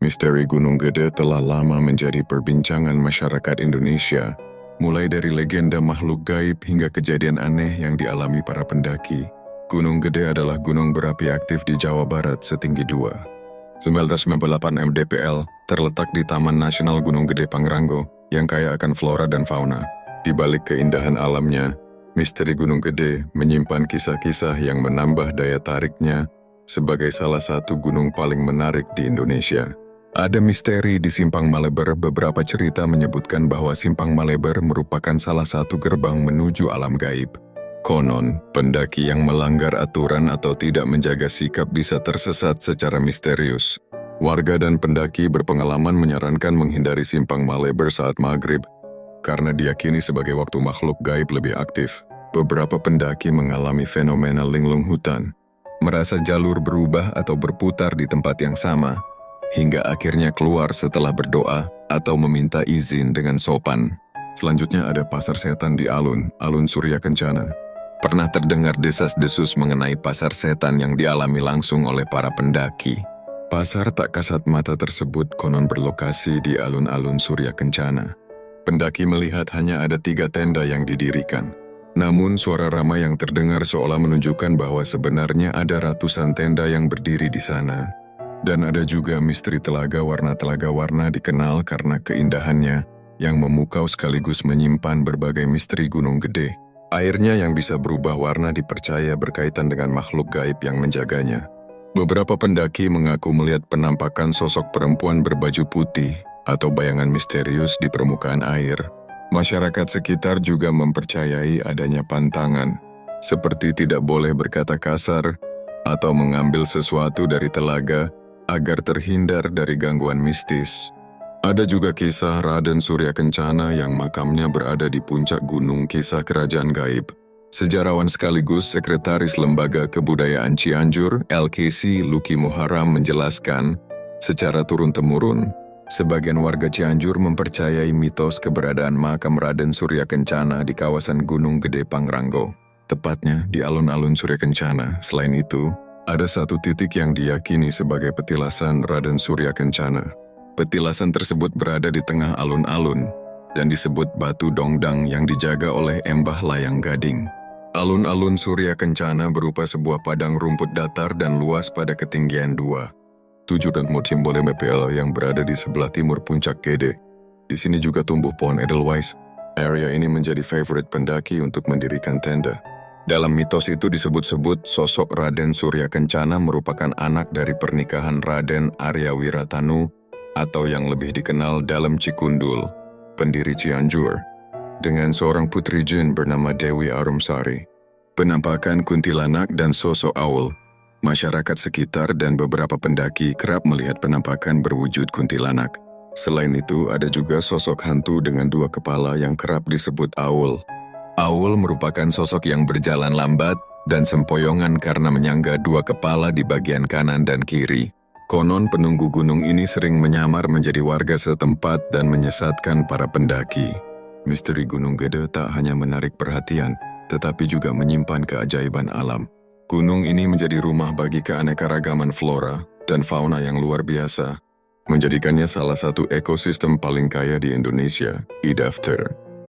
Misteri Gunung Gede telah lama menjadi perbincangan masyarakat Indonesia, mulai dari legenda makhluk gaib hingga kejadian aneh yang dialami para pendaki. Gunung Gede adalah gunung berapi aktif di Jawa Barat setinggi 998 mdpl, terletak di Taman Nasional Gunung Gede Pangrango yang kaya akan flora dan fauna. Di balik keindahan alamnya, misteri Gunung Gede menyimpan kisah-kisah yang menambah daya tariknya sebagai salah satu gunung paling menarik di Indonesia. Ada misteri di Simpang Maleber. Beberapa cerita menyebutkan bahwa Simpang Maleber merupakan salah satu gerbang menuju alam gaib. Konon, pendaki yang melanggar aturan atau tidak menjaga sikap bisa tersesat secara misterius. Warga dan pendaki berpengalaman menyarankan menghindari Simpang Maleber saat maghrib, karena diyakini sebagai waktu makhluk gaib lebih aktif. Beberapa pendaki mengalami fenomena linglung hutan, merasa jalur berubah atau berputar di tempat yang sama, hingga akhirnya keluar setelah berdoa atau meminta izin dengan sopan. Selanjutnya ada pasar setan di Alun Surya Kencana. Pernah terdengar desas-desus mengenai pasar setan yang dialami langsung oleh para pendaki. Pasar tak kasat mata tersebut konon berlokasi di alun-alun Surya Kencana. Pendaki melihat hanya ada 3 tenda yang didirikan. Namun suara ramai yang terdengar seolah menunjukkan bahwa sebenarnya ada ratusan tenda yang berdiri di sana. Dan ada juga misteri telaga warna dikenal karena keindahannya yang memukau sekaligus menyimpan berbagai misteri Gunung Gede. Airnya yang bisa berubah warna dipercaya berkaitan dengan makhluk gaib yang menjaganya. Beberapa pendaki mengaku melihat penampakan sosok perempuan berbaju putih atau bayangan misterius di permukaan air. Masyarakat sekitar juga mempercayai adanya pantangan, seperti tidak boleh berkata kasar atau mengambil sesuatu dari telaga agar terhindar dari gangguan mistis. Ada juga kisah Raden Surya Kencana yang makamnya berada di puncak gunung kisah kerajaan gaib. Sejarawan sekaligus Sekretaris Lembaga Kebudayaan Cianjur, LKC Luki Muharam menjelaskan, secara turun-temurun, sebagian warga Cianjur mempercayai mitos keberadaan makam Raden Surya Kencana di kawasan Gunung Gede Pangrango, tepatnya di alun-alun Surya Kencana. Selain itu, ada satu titik yang diyakini sebagai petilasan Raden Surya Kencana. Petilasan tersebut berada di tengah alun-alun dan disebut Batu Dongdang yang dijaga oleh Embah Layang Gading. Alun-alun Surya Kencana berupa sebuah padang rumput datar dan luas pada ketinggian 2,7 mdpl yang berada di sebelah timur puncak Gede. Di sini juga tumbuh pohon Edelweiss. Area ini menjadi favorit pendaki untuk mendirikan tenda. Dalam mitos itu disebut-sebut sosok Raden Surya Kencana merupakan anak dari pernikahan Raden Arya Wiratanu atau yang lebih dikenal Dalem Cikundul, pendiri Cianjur, dengan seorang putri jin bernama Dewi Arumsari. Penampakan kuntilanak dan sosok Aul. Masyarakat sekitar dan beberapa pendaki kerap melihat penampakan berwujud kuntilanak. Selain itu, ada juga sosok hantu dengan 2 kepala yang kerap disebut Aul. Aul merupakan sosok yang berjalan lambat dan sempoyongan karena menyangga 2 kepala di bagian kanan dan kiri. Konon penunggu gunung ini sering menyamar menjadi warga setempat dan menyesatkan para pendaki. Misteri Gunung Gede tak hanya menarik perhatian, tetapi juga menyimpan keajaiban alam. Gunung ini menjadi rumah bagi keanekaragaman flora dan fauna yang luar biasa, menjadikannya salah satu ekosistem paling kaya di Indonesia, idaftar.